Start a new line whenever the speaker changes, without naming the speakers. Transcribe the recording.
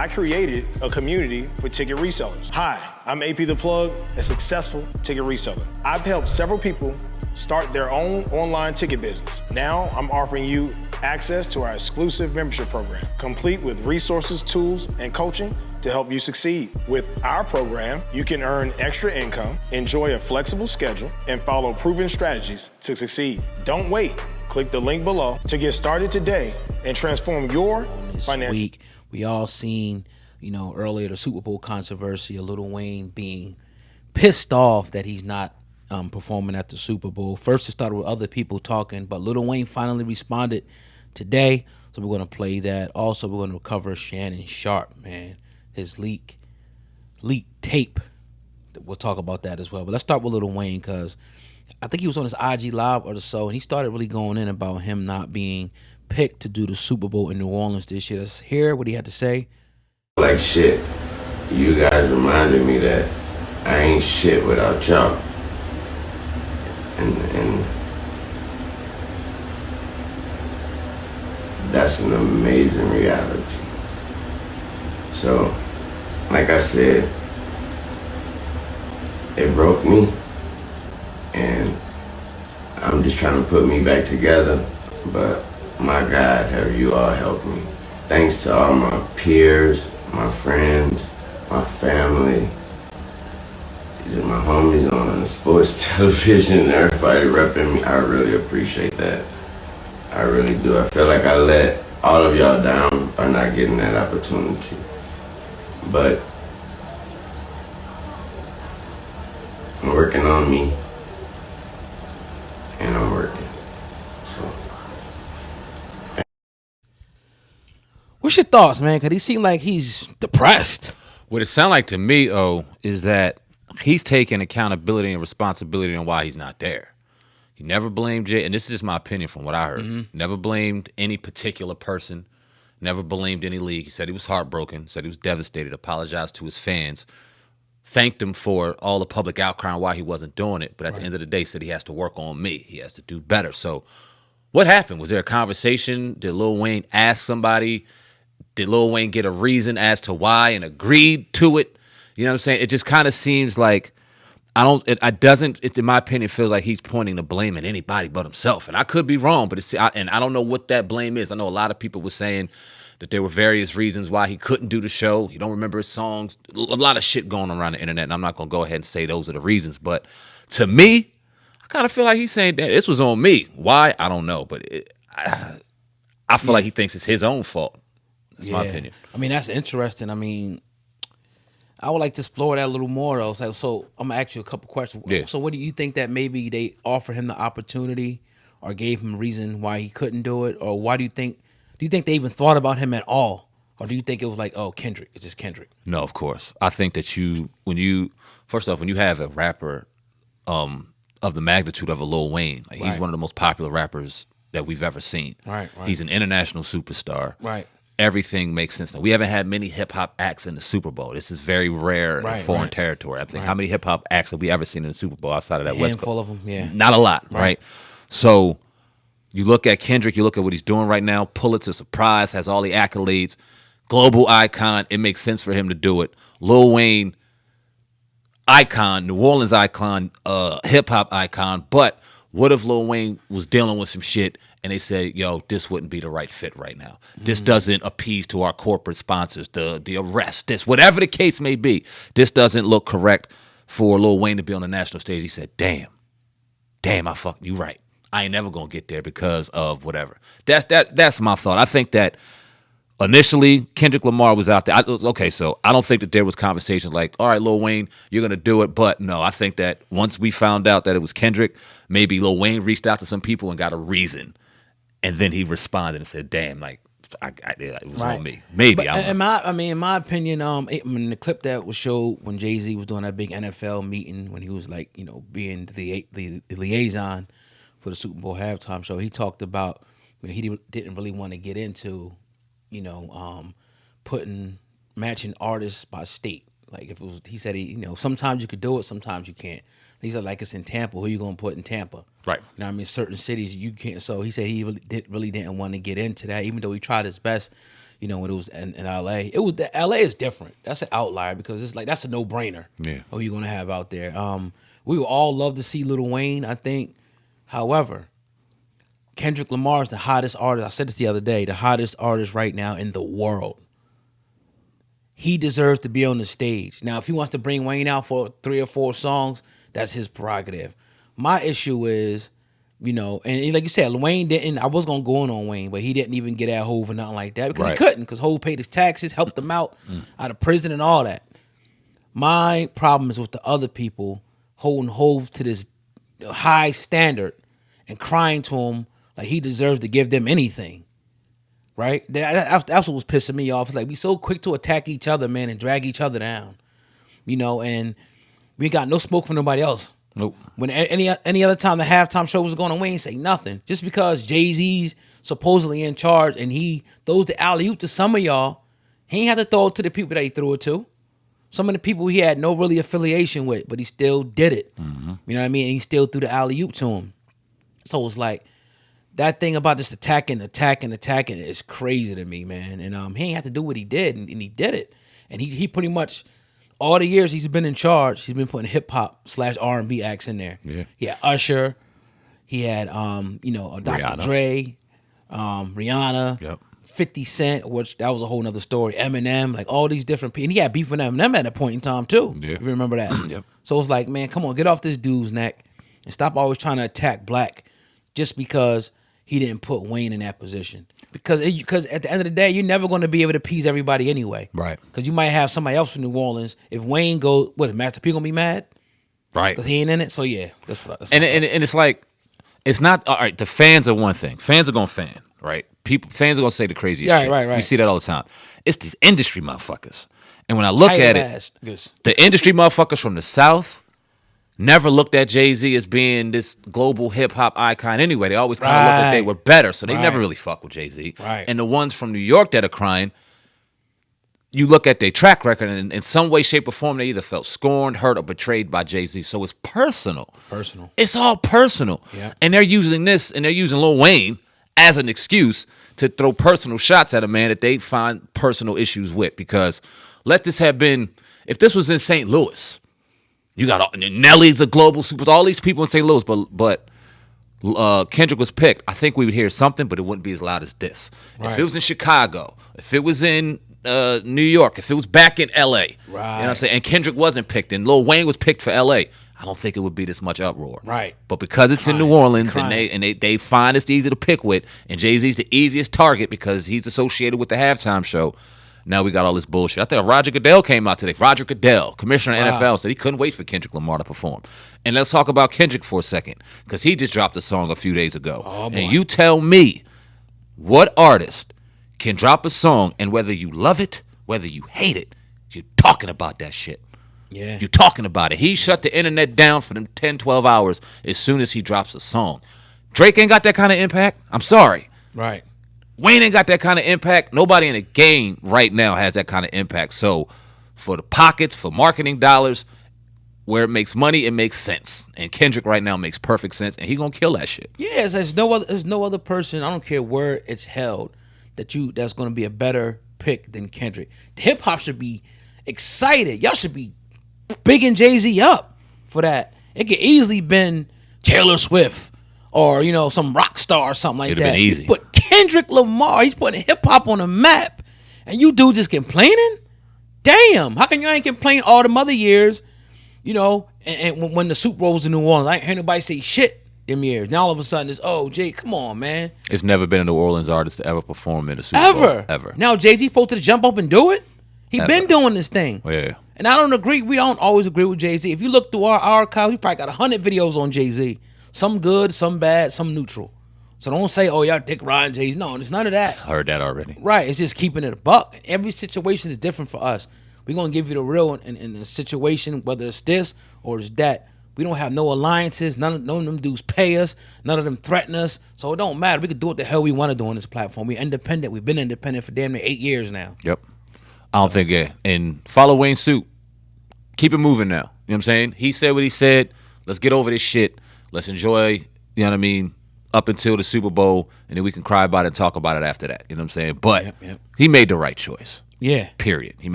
I created a community for ticket resellers. Hi, I'm AP The Plug, a successful ticket reseller. I've helped several people start their own online ticket business. Now I'm offering you access to our exclusive membership program, complete with resources, tools, and coaching to help you succeed. With our program, you can earn extra income, enjoy a flexible schedule, and follow proven strategies to succeed. Don't wait. Click the link below to get started today and transform your financial.
Week, we all seen, earlier the Super Bowl controversy of Lil Wayne being pissed off that he's not performing at the Super Bowl. First, it started with other people talking, but Lil Wayne finally responded today. So we're going to play that. Also, we're going to cover Shannon Sharp, man, his leak tape. We'll talk about that as well. But let's start with Lil Wayne because I think he was on his IG Live or so, and he started really going in about him not being picked to do the Super Bowl in New Orleans this year. Let's hear what he had to say.
Like shit, you guys reminded me that I ain't shit without y'all. And that's an amazing reality. So, like I said, it broke me, and I'm just trying to put me back together, but my God, have you all helped me. Thanks to all my peers, my friends, my family, my homies on the sports television, everybody repping me. I really appreciate that. I really do. I feel like I let all of y'all down by not getting that opportunity. But I'm working on me, and I'm working. So,
what's your thoughts, man? Because he seemed like he's depressed.
What it sounds like to me, is that he's taking accountability and responsibility on why he's not there. He never blamed Jay, and this is just my opinion from what I heard. Never blamed any particular person, never blamed any league. He said he was heartbroken, said he was devastated, apologized to his fans, thanked him for all the public outcry on why he wasn't doing it, but at the end of the day said he has to work on me. He has to do better. So what happened? Was there a conversation? Did Lil Wayne ask somebody? Did Lil Wayne get a reason as to why and agreed to it? You know what I'm saying? It just kind of seems like it in my opinion feels like he's pointing the blame at anybody but himself. And I could be wrong, but I don't know what that blame is. I know a lot of people were saying that there were various reasons why he couldn't do the show. He don't remember his songs. A lot of shit going on around the internet, and I'm not going to go ahead and say those are the reasons. But to me, I kind of feel like he's saying that this was on me. Why? I don't know. But I feel like he thinks it's his own fault. That's my opinion.
I mean, that's interesting. I mean, I would like to explore that a little more, though. So I'm going to ask you a couple questions.
Yeah.
So what do you think that maybe they offered him the opportunity or gave him a reason why he couldn't do it? Or why do you think they even thought about him at all? Or do you think it was like, oh, Kendrick, it's just Kendrick?
No, of course. I think that when you have a rapper of the magnitude of a Lil Wayne, like he's one of the most popular rappers that we've ever seen.
Right.
He's an international superstar.
Right.
Everything makes sense now. We haven't had many hip hop acts in the Super Bowl. This is very rare in foreign territory. I think how many hip hop acts have we ever seen in the Super Bowl outside of that West Coast?
Handful of them, yeah.
Not a lot, right? So you look at Kendrick, you look at what he's doing right now. Pulitzer Prize, has all the accolades, global icon. It makes sense for him to do it. Lil Wayne, icon, New Orleans icon, hip hop icon. But what if Lil Wayne was dealing with some shit and they said, yo, this wouldn't be the right fit right now. This doesn't appease to our corporate sponsors, the arrest, this, whatever the case may be. This doesn't look correct for Lil Wayne to be on the national stage. He said, damn, you right. I ain't never gonna get there because of whatever. That's my thought. I think that initially Kendrick Lamar was out there. So I don't think that there was conversations like, all right, Lil Wayne, you're gonna do it. But no, I think that once we found out that it was Kendrick, maybe Lil Wayne reached out to some people and got a reason. And then he responded and said, "Damn, like it was on me." Maybe.
But in my opinion, in the clip that was showed when Jay-Z was doing that big NFL meeting, when he was like, being the liaison for the Super Bowl halftime show, he talked about he didn't really want to get into, putting matching artists by state. Like if it was, he said sometimes you could do it, sometimes you can't. He said, like, it's in Tampa. Who you gonna put in Tampa?
Right.
You know what I mean? Certain cities you can't. So he said he really didn't want to get into that, even though he tried his best, You know, when it was in LA. LA is different. That's an outlier because it's like that's a no brainer.
Yeah.
Who you gonna have out there? We would all love to see Lil Wayne, I think. However, Kendrick Lamar is the hottest artist. I said this the other day, the hottest artist right now in the world. He deserves to be on the stage. Now, if he wants to bring Wayne out for 3 or 4 songs, that's his prerogative. My issue is, you know, and like you said, Wayne didn't, I was going to go in on Wayne, but he didn't even get at Hove or nothing like that because he couldn't, because Hove paid his taxes, helped him out of prison and all that. My problem is with the other people holding Hove to this high standard and crying to him like he deserves to give them anything. Right? That's what was pissing me off. It's like we so quick to attack each other, man, and drag each other down. You know, and we got no smoke for nobody else.
Nope.
When any other time the halftime show was going on, we ain't say nothing. Just because Jay-Z's supposedly in charge and he throws the alley-oop to some of y'all, he ain't have to throw it to the people that he threw it to. Some of the people he had no really affiliation with, but he still did it. Mm-hmm. You know what I mean? And he still threw the alley-oop to him. So it's like, that thing about just attacking is crazy to me, man. And he ain't have to do what he did, and he did it. And he pretty much, all the years he's been in charge, he's been putting hip-hop/R&B acts in there. Yeah. He had Usher. He had, Dr.
Rihanna.
Dre, Rihanna, 50 Cent, which that was a whole nother story, Eminem, like all these different people. And he had beef with Eminem at a point in time, too. Yeah. If you remember that. Yep. So it's like, man, come on, get off this dude's neck and stop always trying to attack black just because he didn't put Wayne in that position. Because at the end of the day, you're never going to be able to appease everybody anyway. Right. Because you might have somebody else from New Orleans. If Wayne goes, what, Master P going to be mad? Right. Because he ain't in it? So, yeah. That's
and it's like, it's not, all right, the fans are one thing. Fans are going to fan, right? Fans are going to say the craziest shit. Right. We see that all the time. It's these industry motherfuckers. And when I look at it, the industry motherfuckers from the South never looked at Jay-Z as being this global hip-hop icon anyway. They always kind of looked like they were better, so they never really fuck with Jay-Z. Right. And the ones from New York that are crying, you look at their track record, and in some way, shape, or form, they either felt scorned, hurt, or betrayed by Jay-Z. So it's personal. It's all personal. Yeah. And they're using this, and they're using Lil Wayne as an excuse to throw personal shots at a man that they find personal issues with. Because let this have been, if this was in St. Louis, you got Nelly's a global super. All these people in St. Louis, but Kendrick was picked. I think we would hear something, but it wouldn't be as loud as this. Right. If it was in Chicago, if it was in New York, if it was back in L.A., you know what I'm saying, and Kendrick wasn't picked, and Lil Wayne was picked for L.A., I don't think it would be this much uproar. Right. But because it's in New Orleans and they find it's easy to pick with, and Jay-Z's the easiest target because he's associated with the halftime show. Now we got all this bullshit. I think Roger Goodell came out today. Roger Goodell, commissioner of NFL, said he couldn't wait for Kendrick Lamar to perform. And let's talk about Kendrick for a second, because he just dropped a song a few days ago. And you tell me what artist can drop a song, and whether you love it, whether you hate it, you're talking about that shit. Yeah. You're talking about it. He shut the internet down for them 10, 12 hours as soon as he drops a song. Drake ain't got that kind of impact. I'm sorry. Right. Wayne ain't got that kind of impact. Nobody in the game right now has that kind of impact. So for the pockets, for marketing dollars, where it makes money, it makes sense. And Kendrick right now makes perfect sense, and he gonna kill that shit.
Yeah, there's no other person, I don't care where it's held, that's gonna be a better pick than Kendrick. Hip hop should be excited. Y'all should be bigging Jay-Z up for that. It could easily been Taylor Swift or, some rock star or something like that.
It'd been easy.
But Kendrick Lamar, he's putting hip-hop on the map, and you dudes just complaining? Damn, how come you ain't complain all the other years, and when the Super Bowl was in New Orleans? I ain't heard nobody say shit them years. Now all of a sudden it's, Jay, come on, man.
It's never been a New Orleans artist to ever perform in a Super Bowl. Ever.
Now Jay-Z supposed to jump up and do it? He been doing this thing. Yeah. And I don't agree. We don't always agree with Jay-Z. If you look through our archives, we probably got 100 videos on Jay-Z. Some good, some bad, some neutral. So don't say, y'all dick riding Jay-Z. No, it's none of that.
I heard that already.
Right. It's just keeping it a buck. Every situation is different for us. We're going to give you the real in the situation, whether it's this or it's that. We don't have no alliances. None of them dudes pay us. None of them threaten us. So it don't matter. We can do what the hell we want to do on this platform. We're independent. We've been independent for damn near 8 years now.
Yep. I don't think, and follow Wayne's suit. Keep it moving now. You know what I'm saying? He said what he said. Let's get over this shit. Let's enjoy, you know what I mean, up until the Super Bowl, and then we can cry about it and talk about it after that. You know what I'm saying? But
Yep.
he made the right choice.
Yeah.
Period. He made